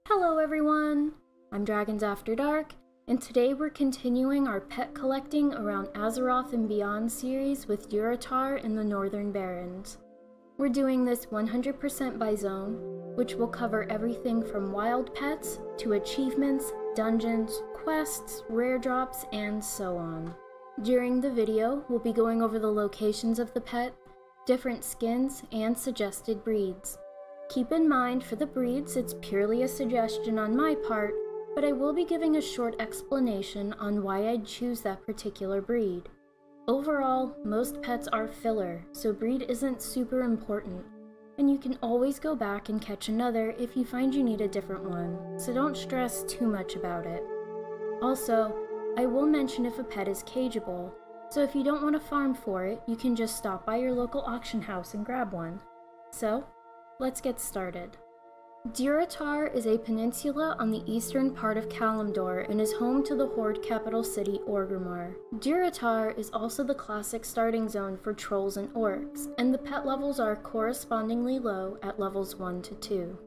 Hello everyone! I'm Dragons After Dark, and today we're continuing our pet collecting around Azeroth and Beyond series with Durotar in the Northern Barrens. We're doing this 100% by zone, which will cover everything from wild pets to achievements, dungeons, quests, rare drops, and so on. During the video, we'll be going over the locations of the pet, different skins, and suggested breeds. Keep in mind, for the breeds, it's purely a suggestion on my part, but I will be giving a short explanation on why I'd choose that particular breed. Overall, most pets are filler, so breed isn't super important, and you can always go back and catch another if you find you need a different one, so don't stress too much about it. Also, I will mention if a pet is cageable, so if you don't want to farm for it, you can just stop by your local auction house and grab one. So, let's get started. Durotar is a peninsula on the eastern part of Kalimdor and is home to the Horde capital city Orgrimmar. Durotar is also the classic starting zone for trolls and orcs, and the pet levels are correspondingly low at levels 1 to 2.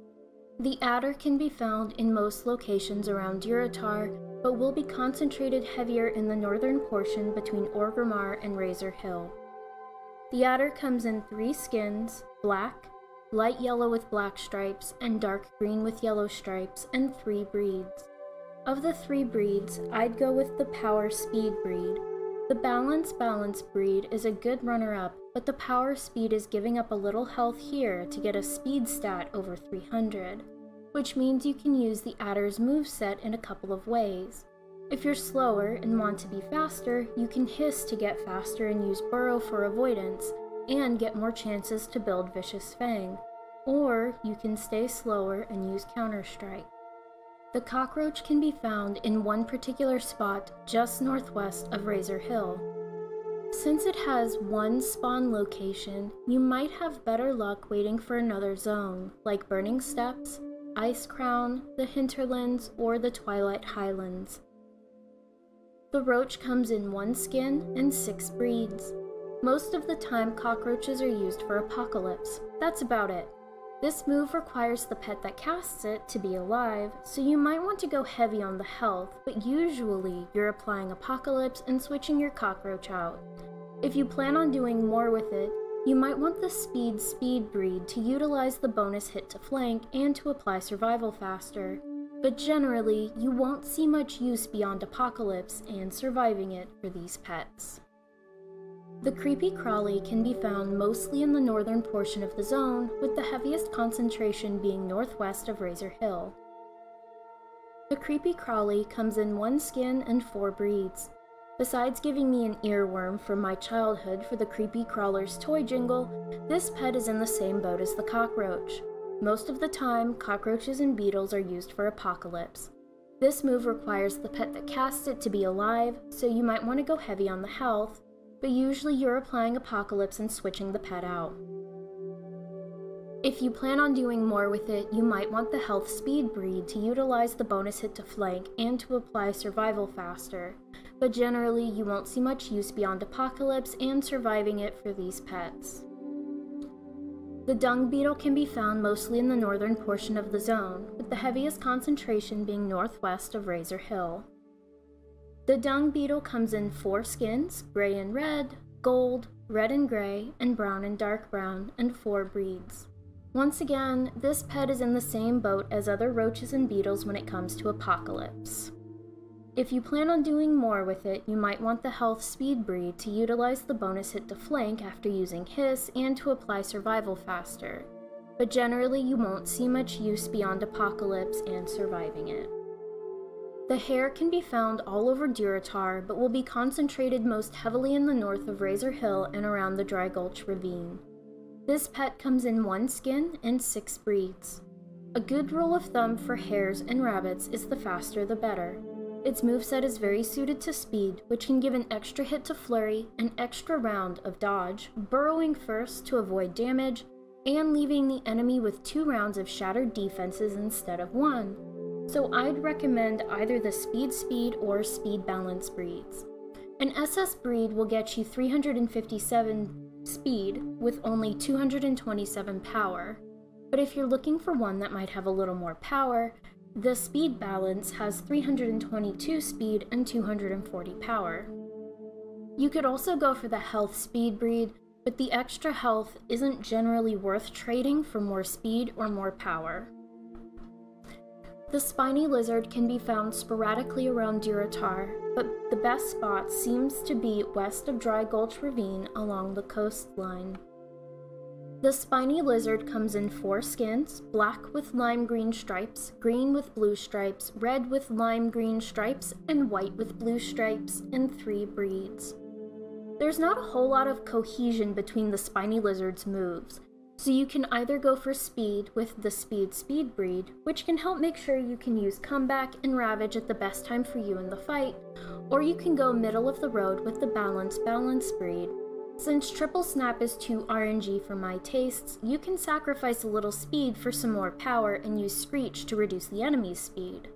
The adder can be found in most locations around Durotar, but will be concentrated heavier in the northern portion between Orgrimmar and Razor Hill. The adder comes in 3 skins: black, light yellow with black stripes, and dark green with yellow stripes, and 3 breeds. Of the 3 breeds, I'd go with the Power Speed breed. The Balance breed is a good runner-up, but the Power Speed is giving up a little health here to get a speed stat over 300, which means you can use the adder's moveset in a couple of ways. If you're slower and want to be faster, you can hiss to get faster and use burrow for avoidance, and get more chances to build Vicious Fang, or you can stay slower and use Counter Strike. The cockroach can be found in one particular spot just northwest of Razor Hill. Since it has one spawn location, you might have better luck waiting for another zone, like Burning Steppes, Ice Crown, the Hinterlands, or the Twilight Highlands. The roach comes in 1 skin and 6 breeds. Most of the time, cockroaches are used for Apocalypse. That's about it. This move requires the pet that casts it to be alive, so you might want to go heavy on the health, but usually you're applying Apocalypse and switching your cockroach out. If you plan on doing more with it, you might want the Speed breed to utilize the bonus hit to flank and to apply survival faster, but generally you won't see much use beyond Apocalypse and surviving it for these pets. The Creepy Crawly can be found mostly in the northern portion of the zone, with the heaviest concentration being northwest of Razor Hill. The Creepy Crawly comes in 1 skin and 4 breeds. Besides giving me an earworm from my childhood for the Creepy Crawler's toy jingle, this pet is in the same boat as the cockroach. Most of the time, cockroaches and beetles are used for Apocalypse. This move requires the pet that casts it to be alive, so you might want to go heavy on the health, but usually you're applying Apocalypse and switching the pet out. If you plan on doing more with it, you might want the Health Speed breed to utilize the bonus hit to flank and to apply survival faster, but generally you won't see much use beyond Apocalypse and surviving it for these pets. The Dung Beetle can be found mostly in the northern portion of the zone, with the heaviest concentration being northwest of Razor Hill. The Dung Beetle comes in 4 skins: gray and red, gold, red and gray, and brown and dark brown, and 4 breeds. Once again, this pet is in the same boat as other roaches and beetles when it comes to Apocalypse. If you plan on doing more with it, you might want the Health Speed breed to utilize the bonus hit to flank after using Hiss and to apply survival faster, but generally you won't see much use beyond Apocalypse and surviving it. The hare can be found all over Durotar, but will be concentrated most heavily in the north of Razor Hill and around the Dry Gulch Ravine. This pet comes in 1 skin and 6 breeds. A good rule of thumb for hares and rabbits is the faster the better. Its moveset is very suited to speed, which can give an extra hit to flurry, an extra round of dodge, burrowing first to avoid damage, and leaving the enemy with 2 rounds of shattered defenses instead of 1. So I'd recommend either the Speed or Speed Balance breeds. An SS breed will get you 357 speed with only 227 power, but if you're looking for one that might have a little more power, The speed balance has 322 speed and 240 power. You could also go for the health speed breed, but the extra health isn't generally worth trading for more speed or more power. The spiny lizard can be found sporadically around Durotar, but the best spot seems to be west of Dry Gulch Ravine along the coastline. The spiny lizard comes in 4 skins: black with lime green stripes, green with blue stripes, red with lime green stripes, and white with blue stripes, in 3 breeds. There's not a whole lot of cohesion between the spiny lizard's moves, so you can either go for speed with the speed breed, which can help make sure you can use comeback and ravage at the best time for you in the fight, or you can go middle of the road with the balance breed. Since triple snap is too RNG for my tastes, you can sacrifice a little speed for some more power and use screech to reduce the enemy's speed.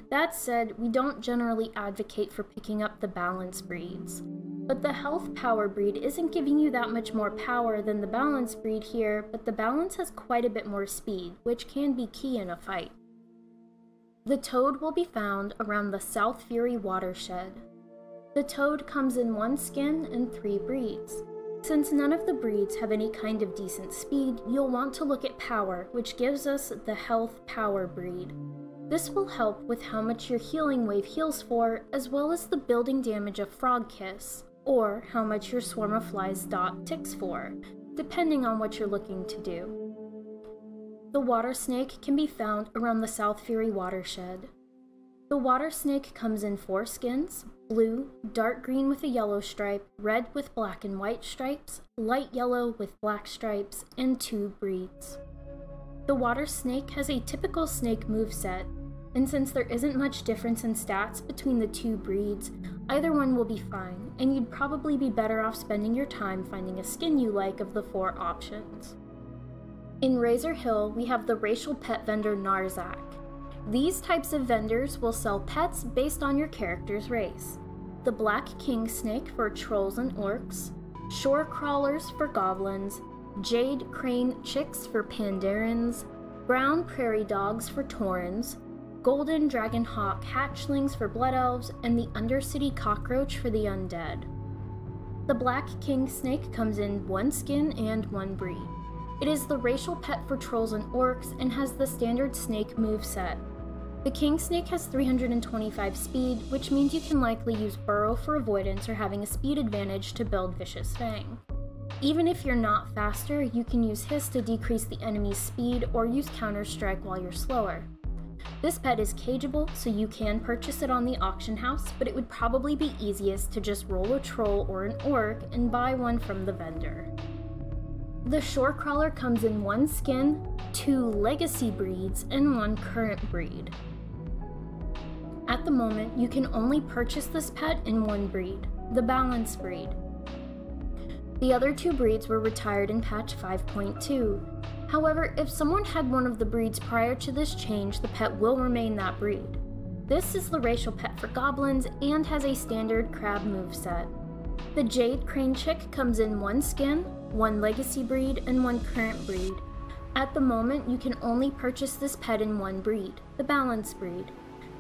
That said, we don't generally advocate for picking up the balance breeds. But the health power breed isn't giving you that much more power than the balance breed here, but the balance has quite a bit more speed, which can be key in a fight. The toad will be found around the South Fury watershed. The toad comes in 1 skin and 3 breeds. Since none of the breeds have any kind of decent speed, you'll want to look at power, which gives us the health power breed. This will help with how much your healing wave heals for, as well as the building damage of Frog Kiss, or how much your Swarm of Flies dot ticks for, depending on what you're looking to do. The water snake can be found around the South Fury watershed. The water snake comes in 4 skins: blue, dark green with a yellow stripe, red with black and white stripes, light yellow with black stripes, and 2 breeds. The water snake has a typical snake moveset, and since there isn't much difference in stats between the 2 breeds, either one will be fine, and you'd probably be better off spending your time finding a skin you like of the 4 options. In Razor Hill, we have the racial pet vendor Narzak. These types of vendors will sell pets based on your character's race. The black king snake for trolls and orcs, shore crawlers for goblins, jade crane chicks for Pandarans, brown prairie dogs for Taurens, golden dragon hawk hatchlings for blood elves, and the undercity cockroach for the undead. The black king snake comes in 1 skin and 1 breed. It is the racial pet for trolls and orcs and has the standard snake moveset. The king snake has 325 speed, which means you can likely use burrow for avoidance or having a speed advantage to build vicious fang. Even if you're not faster, you can use hiss to decrease the enemy's speed or use counter strike while you're slower. This pet is cageable, so you can purchase it on the auction house, but it would probably be easiest to just roll a troll or an orc and buy one from the vendor. The shore crawler comes in 1 skin, 2 legacy breeds, and 1 current breed. At the moment, you can only purchase this pet in 1 breed, the balance breed. The other 2 breeds were retired in patch 5.2. However, if someone had one of the breeds prior to this change, the pet will remain that breed. This is the racial pet for goblins and has a standard crab moveset. The jade crane chick comes in 1 skin, 1 legacy breed, and 1 current breed. At the moment, you can only purchase this pet in 1 breed, the balance breed.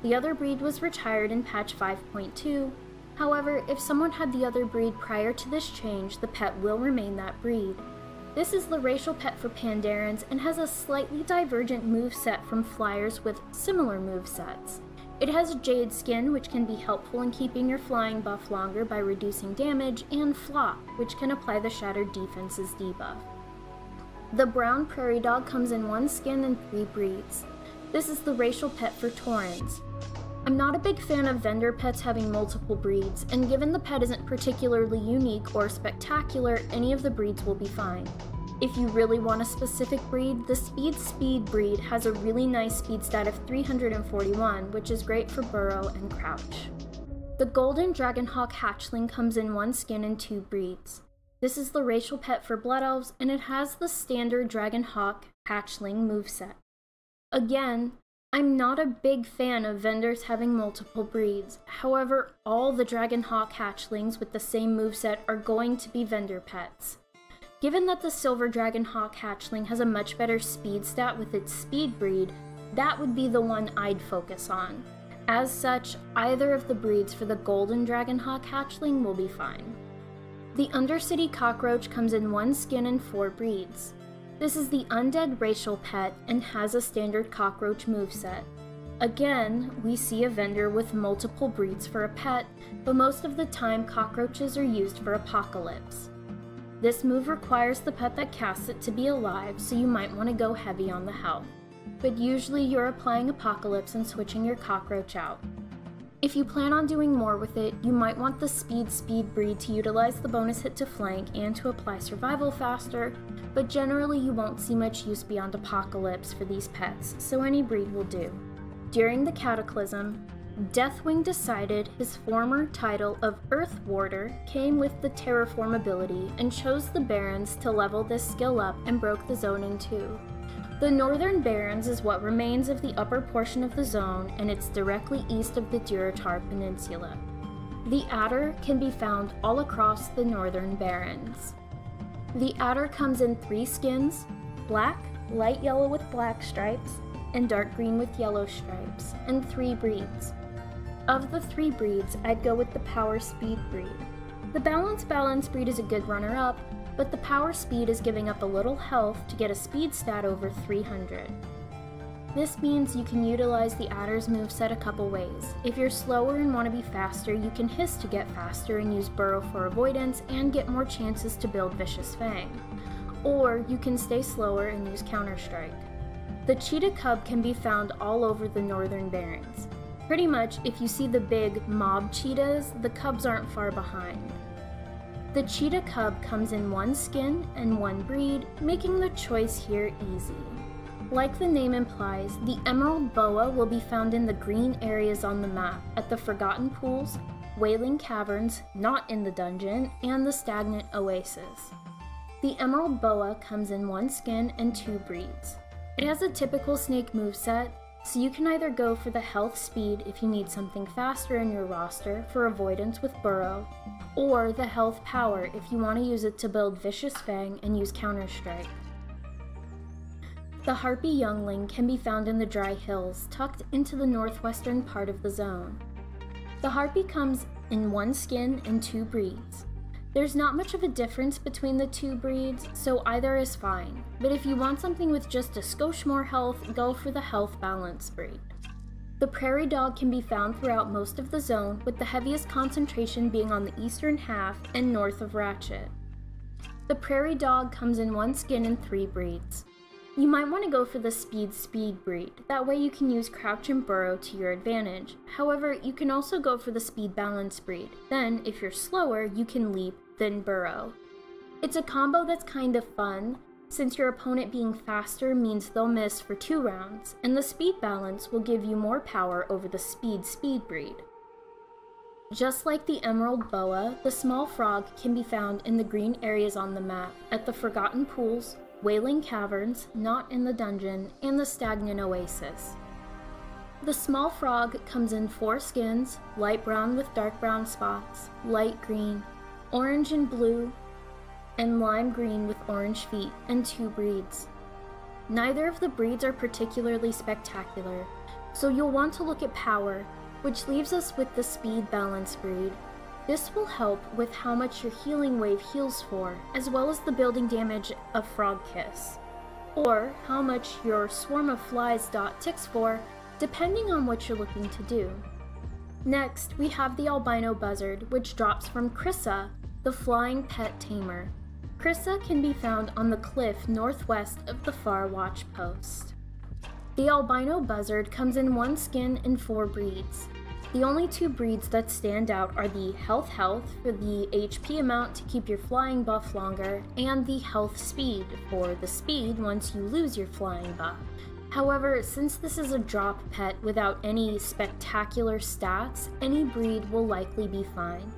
The other breed was retired in patch 5.2. However, if someone had the other breed prior to this change, the pet will remain that breed. This is the racial pet for Pandarans and has a slightly divergent moveset from flyers with similar movesets. It has jade skin, which can be helpful in keeping your flying buff longer by reducing damage, and flop, which can apply the shattered defenses debuff. The brown prairie dog comes in 1 skin and 3 breeds. This is the racial pet for Taurens. I'm not a big fan of vendor pets having multiple breeds, and given the pet isn't particularly unique or spectacular, any of the breeds will be fine. If you really want a specific breed, the speed breed has a really nice speed stat of 341, which is great for burrow and crouch. The golden dragonhawk hatchling comes in 1 skin and 2 breeds. This is the racial pet for blood elves, and it has the standard dragonhawk hatchling moveset. Again, I'm not a big fan of vendors having multiple breeds. However, all the dragonhawk hatchlings with the same moveset are going to be vendor pets. Given that the silver dragonhawk hatchling has a much better speed stat with its speed breed, That would be the one I'd focus on. As such, either of the breeds for the golden dragonhawk hatchling will be fine. The Undercity cockroach comes in 1 skin and 4 breeds. This is the undead racial pet and has a standard cockroach moveset. Again, we see a vendor with multiple breeds for a pet, but most of the time cockroaches are used for apocalypse. This move requires the pet that casts it to be alive, so you might want to go heavy on the health. But usually you're applying apocalypse and switching your cockroach out. If you plan on doing more with it, you might want the speed breed to utilize the bonus hit to flank and to apply survival faster, but generally you won't see much use beyond apocalypse for these pets, so any breed will do. During the Cataclysm, Deathwing decided his former title of Earth Warder came with the Terraform ability and chose the Barrens to level this skill up and broke the zone in 2. The Northern Barrens is what remains of the upper portion of the zone, and it's directly east of the Durotar Peninsula. The Adder can be found all across the Northern Barrens. The Adder comes in 3 skins: black, light yellow with black stripes, and dark green with yellow stripes, and 3 breeds. Of the 3 breeds, I'd go with the Power Speed breed. The Balance breed is a good runner-up, but the Power Speed is giving up a little health to get a speed stat over 300. This means you can utilize the Adder's moveset a couple ways. If you're slower and want to be faster, you can hiss to get faster and use Burrow for avoidance and get more chances to build Vicious Fang. Or you can stay slower and use Counter-Strike. The Cheetah Cub can be found all over the Northern Barrens. Pretty much, if you see the big mob cheetahs, the cubs aren't far behind. The Cheetah Cub comes in 1 skin and 1 breed, making the choice here easy. Like the name implies, the Emerald Boa will be found in the green areas on the map at the Forgotten Pools, Wailing Caverns, not in the dungeon, and the Stagnant Oasis. The Emerald Boa comes in 1 skin and 2 breeds. It has a typical snake moveset, so you can either go for the health speed if you need something faster in your roster for avoidance with Burrow, or the health power if you want to use it to build Vicious Fang and use Counter-Strike. The Harpy Youngling can be found in the dry hills tucked into the northwestern part of the zone. The Harpy comes in 1 skin and 2 breeds. There's not much of a difference between the 2 breeds, so either is fine, but if you want something with just a skosh more health, go for the Health Balance breed. The Prairie Dog can be found throughout most of the zone, with the heaviest concentration being on the eastern half and north of Ratchet. The Prairie Dog comes in 1 skin and 3 breeds. You might want to go for the Speed breed, that way you can use Crouch and Burrow to your advantage. However, you can also go for the Speed Balance breed, then if you're slower, you can Leap, then Burrow. It's a combo that's kind of fun, since your opponent being faster means they'll miss for 2 rounds, and the Speed Balance will give you more power over the Speed breed. Just like the Emerald Boa, the Small Frog can be found in the green areas on the map, at the Forgotten Pools, Wailing Caverns, not in the dungeon, and the Stagnant Oasis. The Small Frog comes in 4 skins, light brown with dark brown spots, light green, orange and blue, and lime green with orange feet, and 2 breeds. Neither of the breeds are particularly spectacular, so you'll want to look at power, which leaves us with the Speed Balance breed. This will help with how much your healing wave heals for, as well as the building damage of Frog Kiss, or how much your Swarm of Flies dot ticks for, depending on what you're looking to do. Next, we have the Albino Buzzard, which drops from Crysa, the flying pet tamer. Crysa can be found on the cliff northwest of the Far Watch Post. The Albino Buzzard comes in 1 skin and 4 breeds. The only 2 breeds that stand out are the Health for the HP amount to keep your flying buff longer, and the Health Speed for the speed once you lose your flying buff. However, since this is a drop pet without any spectacular stats, any breed will likely be fine.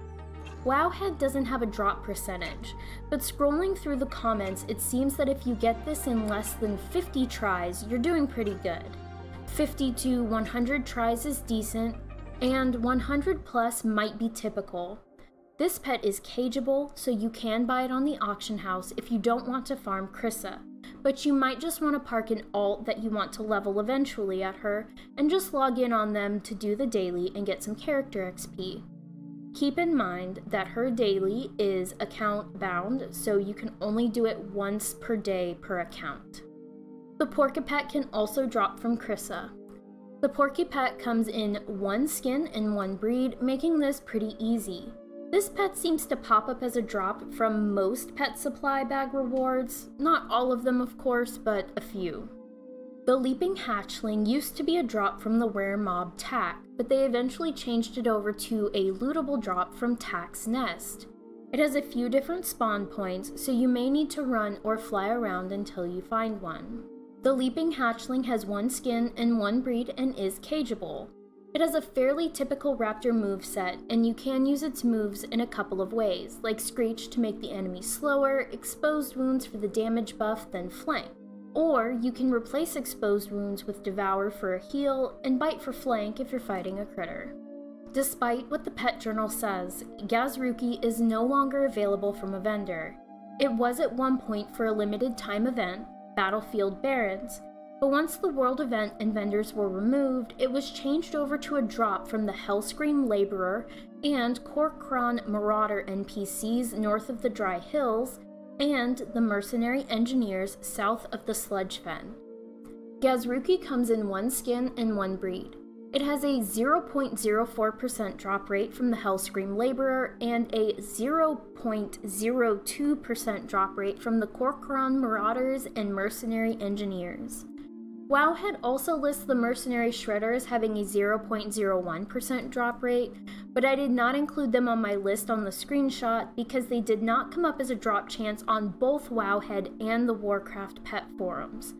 Wowhead doesn't have a drop percentage, but scrolling through the comments, it seems that if you get this in less than 50 tries, you're doing pretty good. 50 to 100 tries is decent, and 100 plus might be typical. This pet is cageable, so you can buy it on the auction house if you don't want to farm Crysa, but you might just want to park an alt that you want to level eventually at her and just log in on them to do the daily and get some character XP. Keep in mind that her daily is account bound, so you can only do it once per day per account. The Porcupet can also drop from Crysa. The Porcupet comes in 1 skin and 1 breed, making this pretty easy. This pet seems to pop up as a drop from most pet supply bag rewards, not all of them of course, but a few. The Leaping Hatchling used to be a drop from the rare mob Takk, but they eventually changed it over to a lootable drop from Takk's nest. It has a few different spawn points, so you may need to run or fly around until you find one. The Leaping Hatchling has 1 skin and 1 breed and is cageable. It has a fairly typical raptor moveset, and you can use its moves in a couple of ways, like Screech to make the enemy slower, Exposed Wounds for the damage buff, then Flank. Or you can replace Exposed Wounds with Devour for a heal, and Bite for flank if you're fighting a critter. Despite what the pet journal says, Gahz'rooki is no longer available from a vendor. It was at one point for a limited time event, Battlefield Barrens, but once the world event and vendors were removed, it was changed over to a drop from the Hellscream Laborer and Korkron Marauder NPCs north of the Dry Hills, and the Mercenary Engineers south of the Sludge Fen. Gahz'rooki comes in 1 skin and 1 breed. It has a 0.04% drop rate from the Hellscream Laborer and a 0.02% drop rate from the Korkron Marauders and Mercenary Engineers. Wowhead also lists the Mercenary Shredders having a 0.01% drop rate, but I did not include them on my list on the screenshot because they did not come up as a drop chance on both Wowhead and the Warcraft pet forums.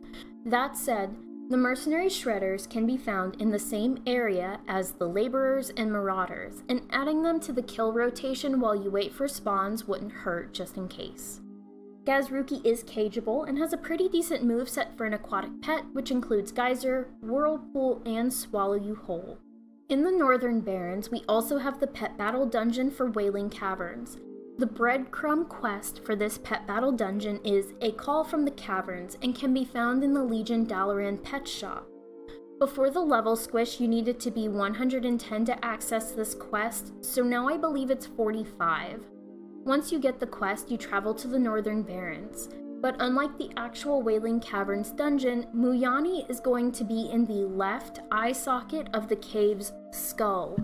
That said, the Mercenary Shredders can be found in the same area as the Laborers and Marauders, and adding them to the kill rotation while you wait for spawns wouldn't hurt just in case. Gahz'rooki is cageable and has a pretty decent moveset for an aquatic pet, which includes Geyser, Whirlpool, and Swallow You Whole. In the Northern Barrens, we also have the Pet Battle Dungeon for Wailing Caverns. The breadcrumb quest for this Pet Battle Dungeon is A Call from the Caverns and can be found in the Legion Dalaran pet shop. Before the level squish, you needed to be 110 to access this quest, so now I believe it's 45. Once you get the quest, you travel to the Northern Barrens, but unlike the actual Wailing Caverns dungeon, Muyani is going to be in the left eye socket of the cave's skull.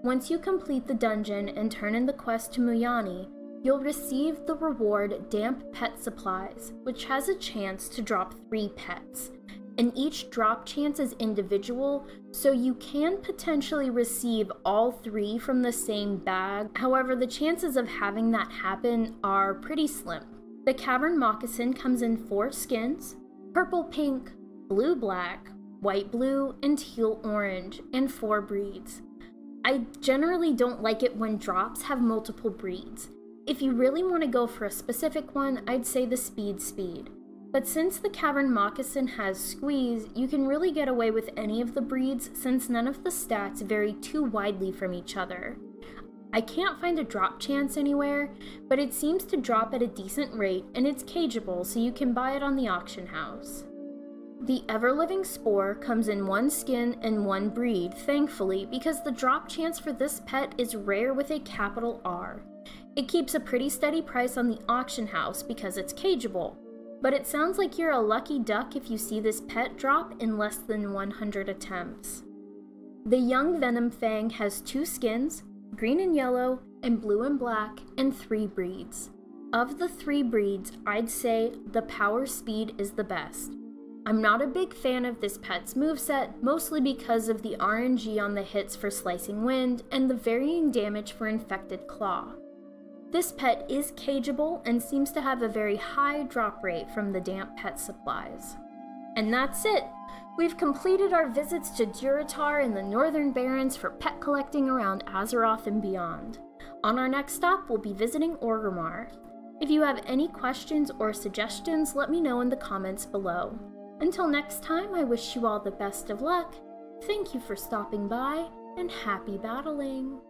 Once you complete the dungeon and turn in the quest to Muyani, you'll receive the reward Damp Pet Supplies, which has a chance to drop 3 pets. And each drop chance is individual, so you can potentially receive all 3 from the same bag. However, the chances of having that happen are pretty slim. The Cavern Moccasin comes in 4 skins, purple pink, blue black, white blue, and teal orange, and 4 breeds. I generally don't like it when drops have multiple breeds. If you really want to go for a specific one, I'd say the Speed. But since the Cavern Moccasin has Squeeze, you can really get away with any of the breeds since none of the stats vary too widely from each other. I can't find a drop chance anywhere, but it seems to drop at a decent rate and it's cageable so you can buy it on the auction house. The Everliving Spore comes in 1 skin and 1 breed, thankfully, because the drop chance for this pet is rare with a capital R. It keeps a pretty steady price on the auction house because it's cageable. But it sounds like you're a lucky duck if you see this pet drop in less than 100 attempts. The Young Venom Fang has 2 skins, green and yellow, and blue and black, and 3 breeds. Of the 3 breeds, I'd say the Power Speed is the best. I'm not a big fan of this pet's moveset, mostly because of the RNG on the hits for Slicing Wind and the varying damage for Infected Claw. This pet is cageable and seems to have a very high drop rate from the Damp Pet Supplies. And that's it! We've completed our visits to Durotar in the Northern Barrens for pet collecting around Azeroth and beyond. On our next stop, we'll be visiting Orgrimmar. If you have any questions or suggestions, let me know in the comments below. Until next time, I wish you all the best of luck, thank you for stopping by, and happy battling!